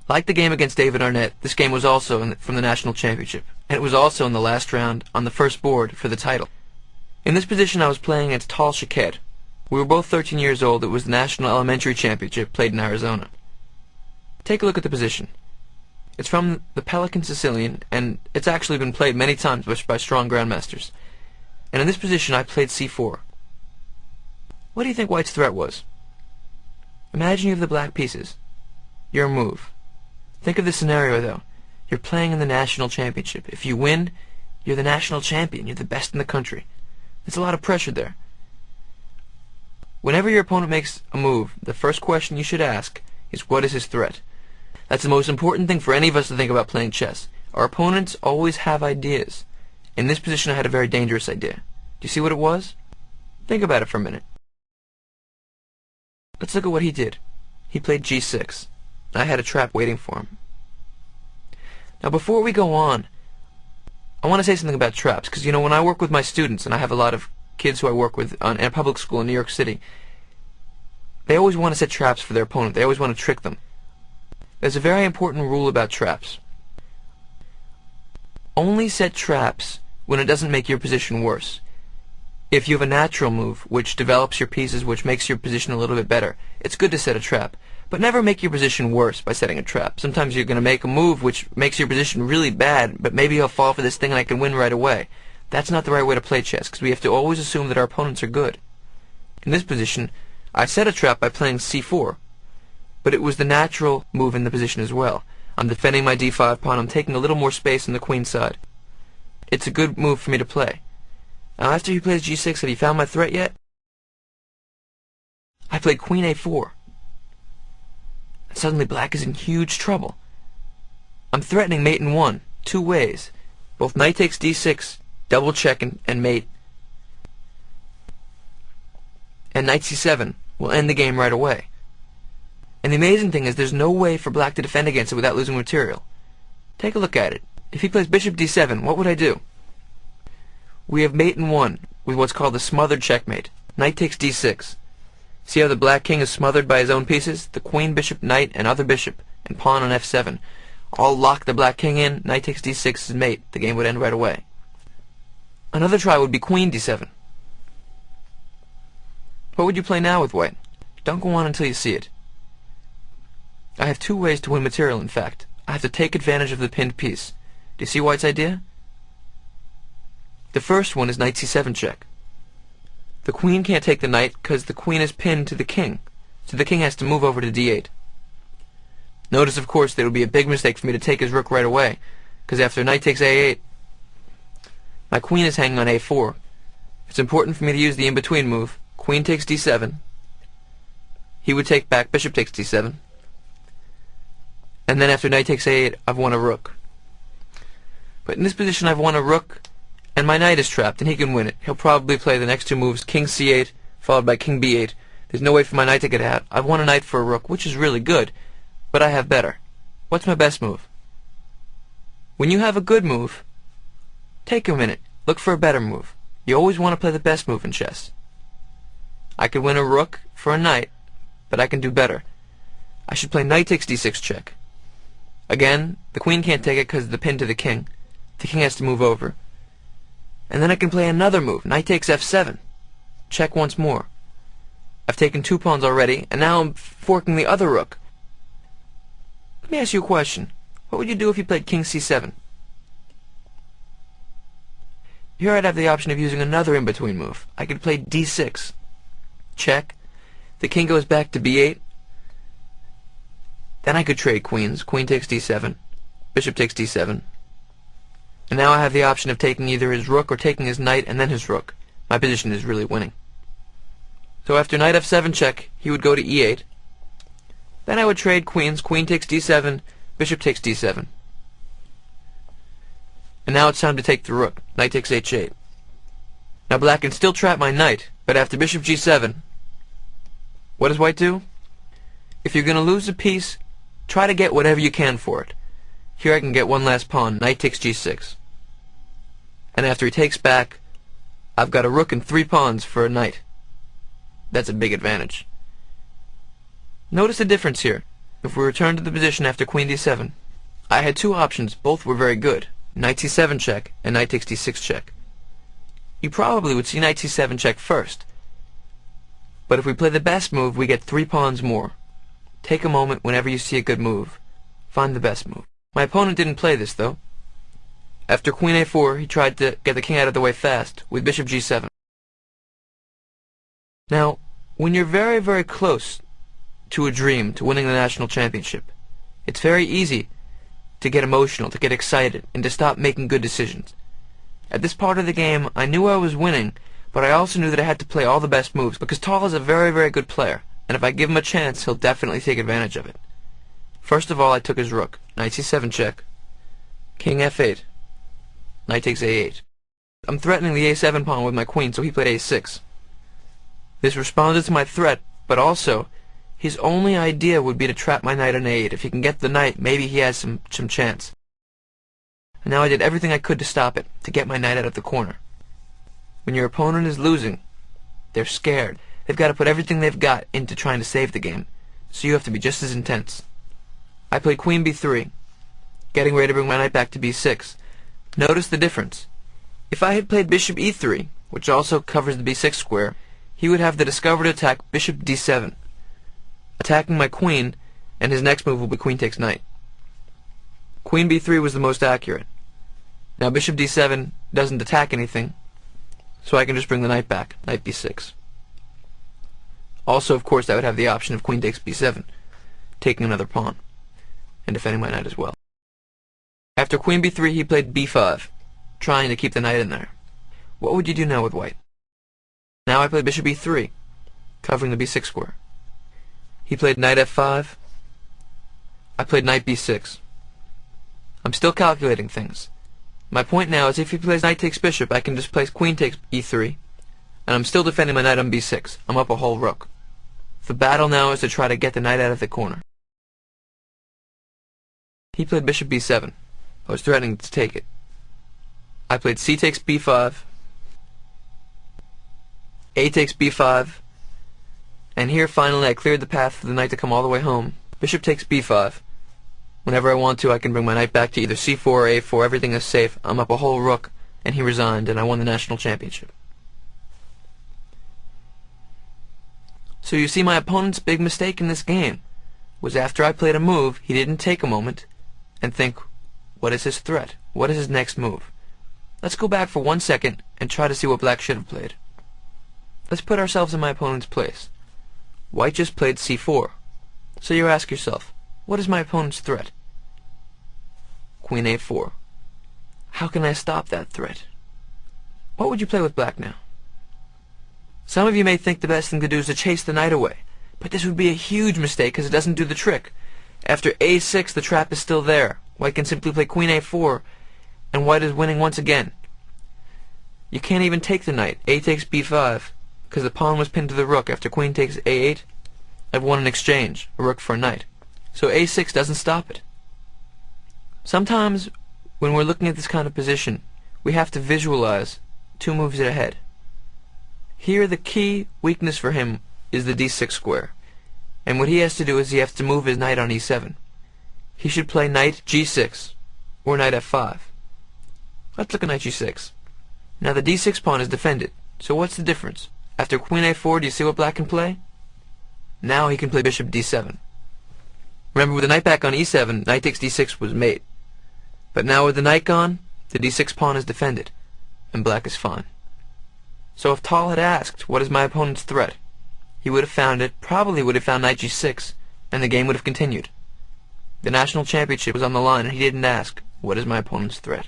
Like the game against David Arnett, this game was also from the National Championship, and it was also in the last round on the first board for the title. In this position I was playing against Tal Shaked. We were both 13 years old. It was the National Elementary Championship played in Arizona. Take a look at the position. It's from the Pelican Sicilian, and it's actually been played many times by strong grandmasters. And in this position I played c4. What do you think White's threat was? Imagine you have the black pieces. Your move. Think of this scenario, though. You're playing in the national championship. If you win, you're the national champion. You're the best in the country. There's a lot of pressure there. Whenever your opponent makes a move, the first question you should ask is, what is his threat? That's the most important thing for any of us to think about playing chess. Our opponents always have ideas. In this position I had a very dangerous idea. Do you see what it was? Think about it for a minute. Let's look at what he did. He played g6. I had a trap waiting for him. Now before we go on, I want to say something about traps, because when I work with my students, and I have a lot of kids who I work with in a public school in New York City, they always want to set traps for their opponent. They always want to trick them. There's a very important rule about traps. Only set traps when it doesn't make your position worse. If you have a natural move which develops your pieces, which makes your position a little bit better, it's good to set a trap. But never make your position worse by setting a trap. Sometimes you're going to make a move which makes your position really bad, but maybe he'll fall for this thing and I can win right away. That's not the right way to play chess, because we have to always assume that our opponents are good. In this position, I set a trap by playing c4, but it was the natural move in the position as well. I'm defending my d5 pawn. I'm taking a little more space on the queen side. It's a good move for me to play. Now after he plays g6, have you found my threat yet? I played queen a4. And suddenly black is in huge trouble. I'm threatening mate in one, two ways. Both knight takes d6, double check and mate. And knight c7 will end the game right away. And the amazing thing is there's no way for black to defend against it without losing material. Take a look at it. If he plays bishop d7, what would I do? We have mate in one with what's called a smothered checkmate. Knight takes d6. See how the black king is smothered by his own pieces? The queen, bishop, knight, and other bishop, and pawn on f7. All lock the black king in. Knight takes d6 is mate. The game would end right away. Another try would be queen d7. What would you play now with white? Don't go on until you see it. I have two ways to win material, in fact. I have to take advantage of the pinned piece. Do you see White's idea? The first one is knight c7 check. The queen can't take the knight because the queen is pinned to the king, so the king has to move over to d8. Notice, of course, that it would be a big mistake for me to take his rook right away, because after knight takes a8, my queen is hanging on a4. It's important for me to use the in-between move. Queen takes d7. He would take back, bishop takes d7. And then after knight takes a8, I've won a rook. But in this position, I've won a rook, and my knight is trapped, and he can win it. He'll probably play the next two moves, king c8, followed by king b8. There's no way for my knight to get out. I've won a knight for a rook, which is really good, but I have better. What's my best move? When you have a good move, take a minute. Look for a better move. You always want to play the best move in chess. I could win a rook for a knight, but I can do better. I should play knight takes d6 check. Again, the queen can't take it because of the pin to the king. The king has to move over. And then I can play another move, knight takes f7. Check once more. I've taken two pawns already, and now I'm forking the other rook. Let me ask you a question. What would you do if you played king c7? Here I'd have the option of using another in-between move. I could play d6. Check. The king goes back to b8. Then I could trade queens. Queen takes d7. Bishop takes d7. And now I have the option of taking either his rook or taking his knight and then his rook. My position is really winning. So after knight f7 check, he would go to e8. Then I would trade queens. Queen takes d7. Bishop takes d7. And now it's time to take the rook. Knight takes h8. Now black can still trap my knight, but after bishop g7, what does white do? If you're going to lose a piece, try to get whatever you can for it. Here I can get one last pawn. Knight takes g6. And after he takes back, I've got a rook and three pawns for a knight. That's a big advantage. Notice the difference here. If we return to the position after queen d7, I had two options, both were very good. Knight c7 check and knight takes d6 check. You probably would see knight c7 check first, but if we play the best move, we get 3 pawns more. Take a moment whenever you see a good move. Find the best move. My opponent didn't play this, though. After queen a4, he tried to get the king out of the way fast, with bishop g7. Now, when you're very, very close to a dream, to winning the national championship, it's very easy to get emotional, to get excited, and to stop making good decisions. At this part of the game, I knew I was winning, but I also knew that I had to play all the best moves, because Tal is a very, very good player, and if I give him a chance, he'll definitely take advantage of it. First of all, I took his rook. Knight c7 check. King f8. Knight takes a8. I'm threatening the a7 pawn with my queen, so he played a6. This responded to my threat, but also, his only idea would be to trap my knight on a8. If he can get the knight, maybe he has some chance. And now I did everything I could to stop it, to get my knight out of the corner. When your opponent is losing, they're scared. They've got to put everything they've got into trying to save the game, so you have to be just as intense. I played queen b3, getting ready to bring my knight back to b6. Notice the difference. If I had played bishop e3, which also covers the b6 square, he would have the discovered attack bishop d7, attacking my queen, and his next move will be queen takes knight. Queen b3 was the most accurate. Now bishop d7 doesn't attack anything, so I can just bring the knight back, knight b6. Also, of course, I would have the option of queen takes b7, taking another pawn, and defending my knight as well. After queen b3, he played b5, trying to keep the knight in there. What would you do now with white? Now I played bishop e3, covering the b6 square. He played knight f5. I played knight b6. I'm still calculating things. My point now is if he plays knight takes bishop, I can just place queen takes e3, and I'm still defending my knight on b6. I'm up a whole rook. The battle now is to try to get the knight out of the corner. He played bishop b7. I was threatening to take it. I played c takes b5, a takes b5, and here finally I cleared the path for the knight to come all the way home. Bishop takes b5. Whenever I want to, I can bring my knight back to either c4 or a4. Everything is safe. I'm up a whole rook, and he resigned, and I won the national championship. So you see, my opponent's big mistake in this game was after I played a move, he didn't take a moment and think, what is his threat? What is his next move? Let's go back for 1 second and try to see what black should have played. Let's put ourselves in my opponent's place. White just played c4. So you ask yourself, what is my opponent's threat? Queen a4. How can I stop that threat? What would you play with black now? Some of you may think the best thing to do is to chase the knight away, but this would be a huge mistake because it doesn't do the trick. After a6, the trap is still there. White can simply play queen a4, and white is winning once again. You can't even take the knight. A takes b5, because the pawn was pinned to the rook. After queen takes a8, I've won an exchange, a rook for a knight. So a6 doesn't stop it. Sometimes, when we're looking at this kind of position, we have to visualize 2 moves ahead. Here, the key weakness for him is the d6 square, and what he has to do is he has to move his knight on e7. He should play knight g6, or knight f5. Let's look at knight g6. Now the d6 pawn is defended, so what's the difference? After queen a4, do you see what black can play? Now he can play bishop d7. Remember, with the knight back on e7, knight takes d6 was mate. But now with the knight gone, the d6 pawn is defended, and black is fine. So if Tal had asked, what is my opponent's threat? He would have found it, probably would have found knight g6, and the game would have continued. The national championship was on the line, and he didn't ask, what is my opponent's threat?